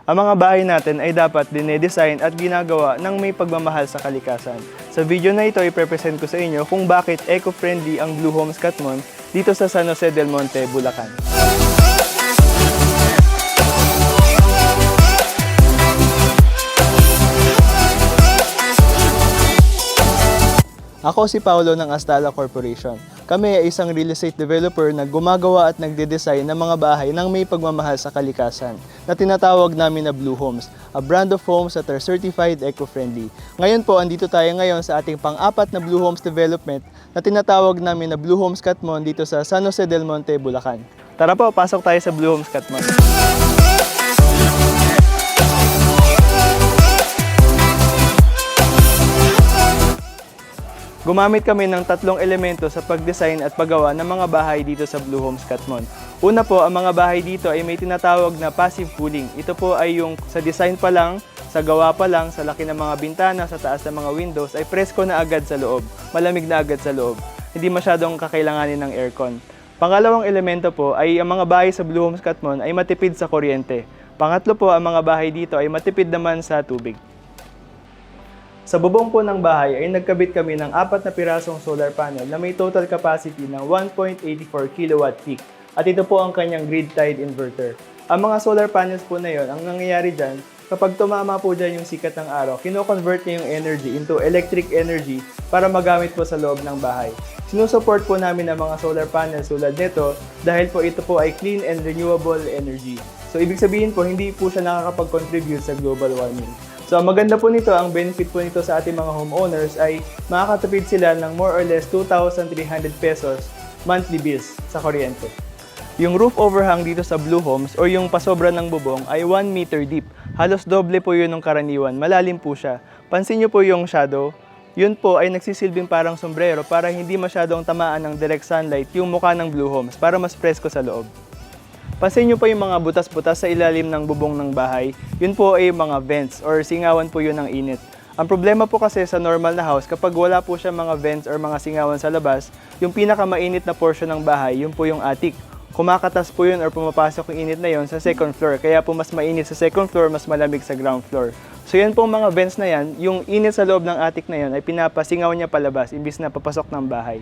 Ang mga bahay natin ay dapat dinedesign at ginagawa ng may pagmamahal sa kalikasan. Sa video na ito, iprepresent ko sa inyo kung bakit eco-friendly ang Blue Homes Katmon dito sa San Jose del Monte, Bulacan. Ako si Paolo ng Astala Corporation. Kami ay isang real estate developer na gumagawa at nagde-design ng mga bahay ng may pagmamahal sa kalikasan na tinatawag namin na Blue Homes, a brand of homes that are certified eco-friendly. Ngayon po, andito tayo ngayon sa ating pang-apat na Blue Homes development na tinatawag namin na Blue Homes Katmon dito sa San Jose del Monte, Bulacan. Tara po, pasok tayo sa Blue Homes Katmon. Gumamit kami ng tatlong elemento sa pag-design at paggawa ng mga bahay dito sa Blue Homes Katmon. Una po, ang mga bahay dito ay may tinatawag na passive cooling. Ito po ay yung sa design pa lang, sa gawa pa lang, sa laki ng mga bintana, sa taas ng mga windows, ay presko na agad sa loob, malamig na agad sa loob. Hindi masyadong kakailanganin ng aircon. Pangalawang elemento po ay ang mga bahay sa Blue Homes Katmon ay matipid sa kuryente. Pangatlo po, ang mga bahay dito ay matipid naman sa tubig. Sa bubong po ng bahay ay nagkabit kami ng 4 na pirasong solar panel na may total capacity ng 1.84 kilowatt peak. At ito po ang kanyang grid-tied inverter. Ang mga solar panels po na yon, ang nangyayari dyan, kapag tumama po dyan yung sikat ng araw, kino-convert niya yung energy into electric energy para magamit po sa loob ng bahay. Sinusupport po namin ang mga solar panels tulad nito dahil po ito po ay clean and renewable energy. So ibig sabihin po, hindi po siya nakakapag-contribute sa global warming. So, ang maganda po nito, ang benefit po nito sa ating mga homeowners ay makakatipid sila ng more or less 2,300 pesos monthly bills sa kuryente. Yung roof overhang dito sa Blue Homes o yung pasobra ng bubong ay 1 meter deep. Halos doble po yun ng karaniwan. Malalim po siya. Pansin nyo po yung shadow. Yun po ay nagsisilbing parang sombrero para hindi masyadong tamaan ng direct sunlight yung mukha ng Blue Homes para mas presko sa loob. Pansin nyo po yung mga butas-butas sa ilalim ng bubong ng bahay, yun po ay mga vents or singawan po yun ng init. Ang problema po kasi sa normal na house, kapag wala po siya mga vents or mga singawan sa labas, yung pinakamainit na portion ng bahay, yun po yung attic. Kumakatas po yun or pumapasok yung init na yun sa second floor, kaya po mas mainit sa second floor, mas malamig sa ground floor. So yan po mga vents na yan, yung init sa loob ng attic na yun ay pinapasingaw niya palabas, imbis na papasok ng bahay.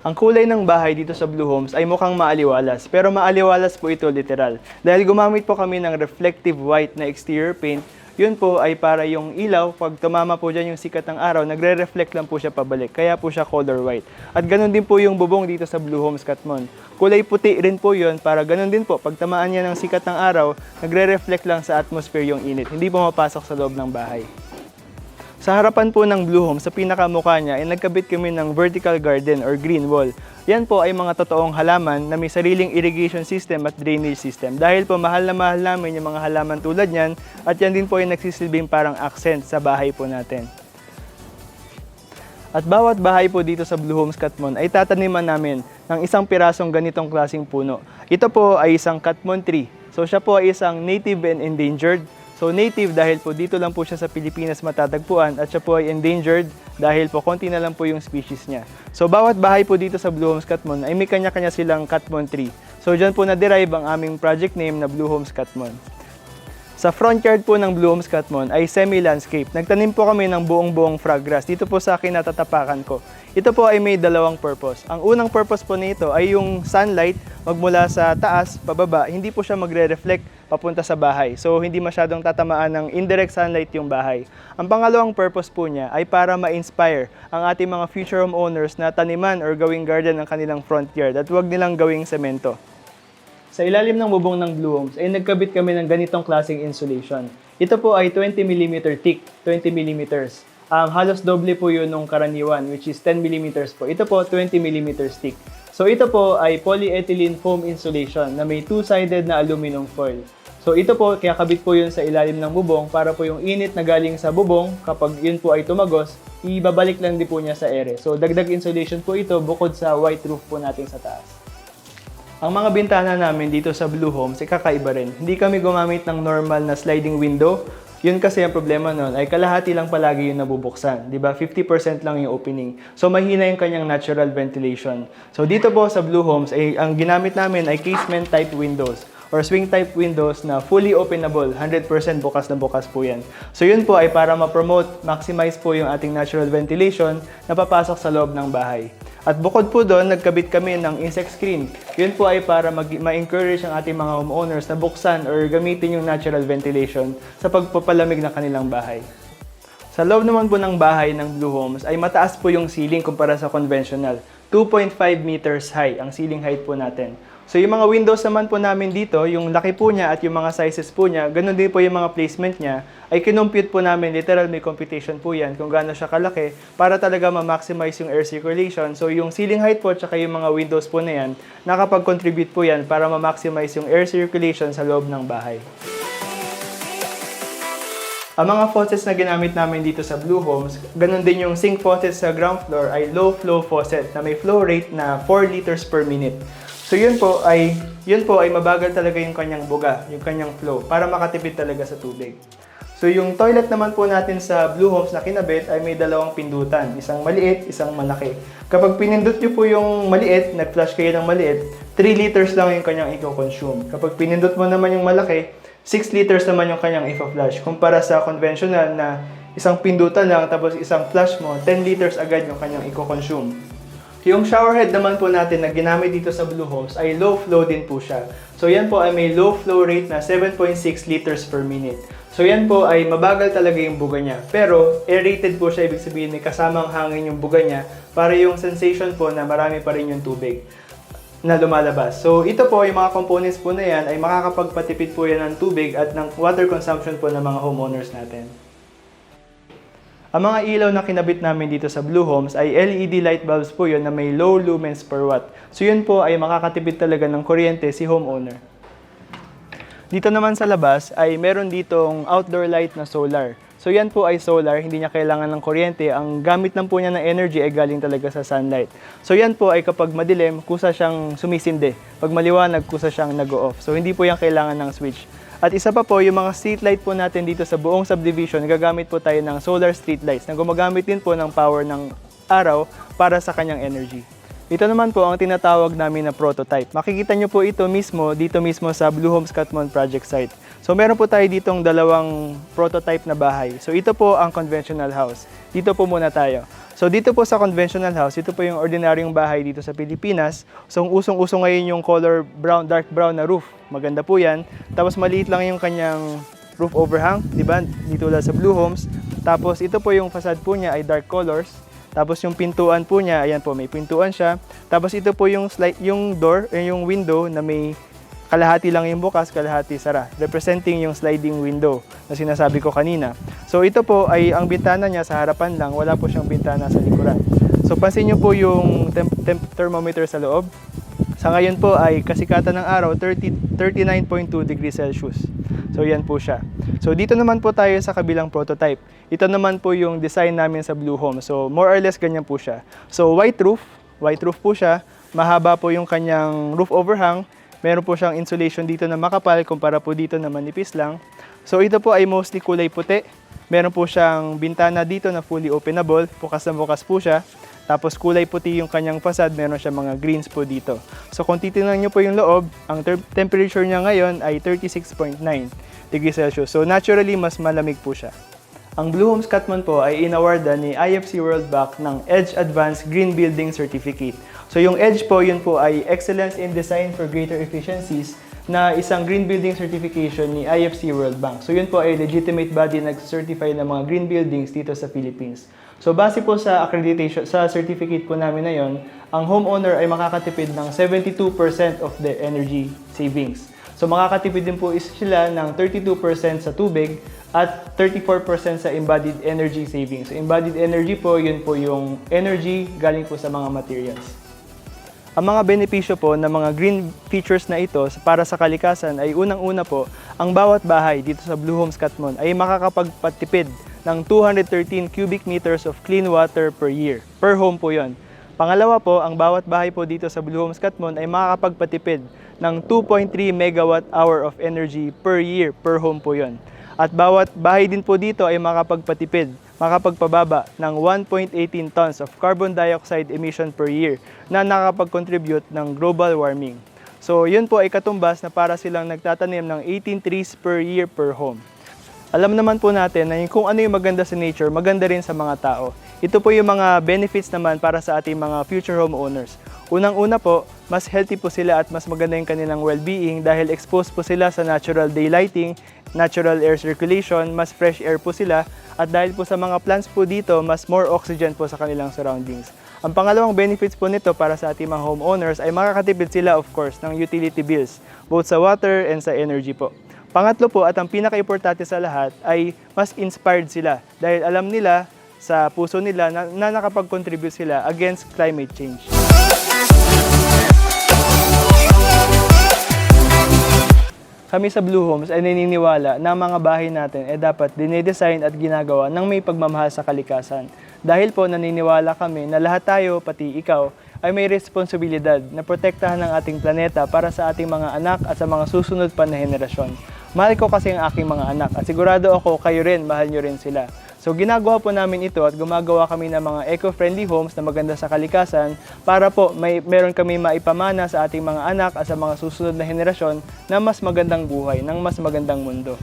Ang kulay ng bahay dito sa Blue Homes ay mukhang maaliwalas, pero maaliwalas po ito literal. Dahil gumamit po kami ng reflective white na exterior paint, yun po ay para yung ilaw, pag tumama po dyan yung sikat ng araw, nagre-reflect lang po siya pabalik, kaya po siya color white. At ganun din po yung bubong dito sa Blue Homes Katmon. Kulay puti rin po yun, para ganun din po, pag tamaan niya ng sikat ng araw, nagre-reflect lang sa atmosphere yung init, hindi po mapasok sa loob ng bahay. Sa harapan po ng Blue Home, sa pinakamukha niya, ay nagkabit kami ng vertical garden or green wall. Yan po ay mga totoong halaman na may sariling irrigation system at drainage system. Dahil po mahal namin yung mga halaman tulad niyan at yan din po ay nagsisilbing parang accent sa bahay po natin. At bawat bahay po dito sa Blue Homes Katmon ay tataniman namin ng isang pirasong ganitong klaseng puno. Ito po ay isang Katmon tree. So siya po ay isang native and endangered. So native dahil po dito lang po siya sa Pilipinas matatagpuan at siya po ay endangered dahil po konti na lang po yung species niya. So bawat bahay po dito sa Blue Homes Katmon ay may kanya-kanya silang Katmon tree. So dyan po na-derive ang aming project name na Blue Homes Katmon. Sa front yard po ng Blue Homes Katmon ay semi-landscape. Nagtanim po kami ng buong-buong frog grass dito po sa akin natatapakan ko. Ito po ay may dalawang purpose. Ang unang purpose po nito ay yung sunlight magmula sa taas pababa, hindi po siya magre-reflect papunta sa bahay. So hindi masyadong tatamaan ng indirect sunlight yung bahay. Ang pangalawang purpose po niya ay para ma-inspire ang ating mga future homeowners na taniman or gawing garden ang kanilang front yard at huwag nilang gawing semento. Sa ilalim ng bubong ng Blue Homes ay nagkabit kami ng ganitong klaseng insulation. Ito po ay 20 mm thick, 20 mm. Halos doble po yun nung karaniwan, which is 10 mm po. Ito po 20 mm thick. So ito po ay polyethylene foam insulation na may two-sided na aluminum foil. So ito po, kaya kabit po yun sa ilalim ng bubong para po yung init na galing sa bubong, kapag yun po ay tumagos, ibabalik lang din po niya sa ere. So dagdag insulation po ito bukod sa white roof po natin sa taas. Ang mga bintana namin dito sa Blue Homes ay kakaiba rin. Hindi kami gumamit ng normal na sliding window. Yun kasi ang problema nun ay kalahati lang palagi yung nabubuksan. Diba? 50% lang yung opening. So mahina yung kanyang natural ventilation. So dito po sa Blue Homes, ay, ang ginamit namin ay casement type windows. or swing type windows na fully openable, 100% bukas na bukas po yan. So yun po ay para ma-promote, maximize po yung ating natural ventilation na papasok sa loob ng bahay. At bukod po doon, nagkabit kami ng insect screen. Yun po ay para ma-encourage ang ating mga homeowners na buksan or gamitin yung natural ventilation sa pagpapalamig ng kanilang bahay. Sa loob naman po ng bahay ng Blue Homes ay mataas po yung ceiling kumpara sa conventional. 2.5 meters high ang ceiling height po natin. So yung mga windows naman po namin dito, yung laki po niya at yung mga sizes po niya, ganun din po yung mga placement niya, ay kinompute po namin, literal may computation po yan kung gaano siya kalaki para talaga ma-maximize yung air circulation. So yung ceiling height po at yung mga windows po na yan, nakapag-contribute po yan para ma-maximize yung air circulation sa loob ng bahay. Ang mga faucets na ginamit namin dito sa Blue Homes, ganun din yung sink faucet sa ground floor ay low flow faucet na may flow rate na 4 liters per minute. So yun po ay mabagal talaga yung kanyang buga, yung kanyang flow para makatipid talaga sa tubig. So yung toilet naman po natin sa Blue Homes na kinabit ay may dalawang pindutan, isang maliit, isang malaki. Kapag pinindot nyo po yung maliit, nag-flush kayo ng maliit, 3 liters lang yung kanyang i-consume. Kapag pinindot mo naman yung malaki, 6 liters naman yung kanyang i-flush. Kumpara sa conventional na isang pindutan lang tapos isang flush mo, 10 liters agad yung kanyang i-consume. Yung shower head naman po natin na ginamit dito sa Blue Homes ay low flow din po siya. So yan po ay may low flow rate na 7.6 liters per minute. So yan po ay mabagal talaga yung buga niya. Pero aerated po siya, ibig sabihin may kasamang hangin yung buga niya para yung sensation po na marami pa rin yung tubig na lumalabas. So ito po, yung mga components po na yan ay makakapagpatipid po yan ng tubig at ng water consumption po ng mga homeowners natin. Ang mga ilaw na kinabit namin dito sa Blue Homes ay LED light bulbs po yun na may low lumens per watt. So yun po ay makakatipid talaga ng kuryente si homeowner. Dito naman sa labas ay meron ditong outdoor light na solar. So yan po ay solar, hindi niya kailangan ng kuryente. Ang gamit lang po niya ng energy ay galing talaga sa sunlight. So yan po ay kapag madilim, kusa siyang sumisindi. Pag maliwanag, kusa siyang nag-o-off. So hindi po yan kailangan ng switch. At isa pa po, yung mga street light po natin dito sa buong subdivision, gagamit po tayo ng solar street lights na gumagamit din po ng power ng araw para sa kanyang energy. Ito naman po ang tinatawag namin na prototype. Makikita nyo po ito mismo, dito mismo sa Blue Homes Catmon project site. So meron po tayo ditong dalawang prototype na bahay. So ito po ang conventional house. Dito po muna tayo. So dito po sa conventional house, ito po yung ordinaryong bahay dito sa Pilipinas. So usong-usong ngayon yung color brown, dark brown na roof. Maganda po yan. Tapos maliit lang yung kanyang roof overhang, di ba? Dito lang sa Blue Homes. Tapos ito po yung facade po niya ay dark colors. Tapos yung pintuan po niya, ayan po, may pintuan siya. Tapos ito po yung yung window na may kalahati lang yung bukas, kalahati sara, representing yung sliding window na sinasabi ko kanina. So ito po ay ang bintana niya sa harapan lang, wala po siyang bintana sa likuran. So pansin niyo po yung thermometer sa loob. Sa ngayon po ay kasikatan ng araw, 39.2 degrees Celsius. So yan po siya. So dito naman po tayo sa kabilang prototype. Ito naman po yung design namin sa Blue Home. So more or less ganyan po siya. So white roof po siya. Mahaba po yung kanyang roof overhang. Meron po siyang insulation dito na makapal kumpara po dito na manipis lang. So ito po ay mostly kulay puti. Meron po siyang bintana dito na fully openable. Bukas na bukas po siya. Tapos kulay puti yung kanyang facade. Meron siyang mga greens po dito. So kung titingnan nyo po yung loob, ang temperature niya ngayon ay 36.9 degrees Celsius. So naturally, mas malamig po siya. Ang Blue Homes Catmon po ay inawardan ni IFC World Bank ng EDGE Advanced Green Building Certificate. So yung EDGE po, yun po ay Excellence in Design for Greater Efficiencies na isang green building certification ni IFC World Bank. So yun po ay legitimate body na nag-certify ng mga green buildings dito sa Philippines. So base po sa accreditation, sa certificate po namin na yon, ang homeowner ay makakatipid ng 72% of the energy savings. So makakatipid din po sila ng 32% sa tubig at 34% sa embodied energy savings. So embodied energy po, yun po yung energy galing po sa mga materials. Ang mga benepisyo po ng mga green features na ito para sa kalikasan ay unang-una po, ang bawat bahay dito sa Blue Homes Catmon ay makakapagpatipid ng 213 cubic meters of clean water per year. Per home po yon. Pangalawa po, ang bawat bahay po dito sa Blue Homes Catmon ay makakapagpatipid ng 2.3 megawatt hour of energy per year, per home po yon. At bawat bahay din po dito ay makapagpababa ng 1.18 tons of carbon dioxide emission per year na nakapag-contribute ng global warming. So yun po ay katumbas na para silang nagtatanim ng 18 trees per year per home. Alam naman po natin na kung ano yung maganda sa nature, maganda rin sa mga tao. Ito po yung mga benefits naman para sa ating mga future homeowners. Unang-una po, mas healthy po sila at mas maganda yung kanilang well-being dahil exposed po sila sa natural daylighting, natural air circulation, mas fresh air po sila, at dahil po sa mga plants po dito, mas more oxygen po sa kanilang surroundings. Ang pangalawang benefits po nito para sa ating mga homeowners ay makakatipid sila of course ng utility bills, both sa water and sa energy po. Pangatlo po at ang pinaka-importante sa lahat ay mas inspired sila dahil alam nila sa puso nila na nakapag-contribute sila against climate change. Kami sa Blue Homes ay naniniwala na ang mga bahay natin ay dapat dinedesign at ginagawa ng may pagmamahal sa kalikasan. Dahil po naniniwala kami na lahat tayo, pati ikaw, ay may responsibilidad na protektahan ang ating planeta para sa ating mga anak at sa mga susunod pa na henerasyon. Mahal ko kasi ang aking mga anak at sigurado ako kayo rin, mahal nyo rin sila. So ginagawa po namin ito at gumagawa kami ng mga eco-friendly homes na maganda sa kalikasan para po meron kami maipamana sa ating mga anak at sa mga susunod na henerasyon na mas magandang buhay, ng mas magandang mundo.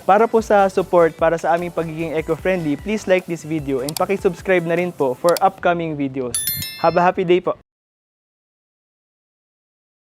Para po sa support para sa aming pagiging eco-friendly, please like this video and paki-subscribe na rin po for upcoming videos. Have a happy day po!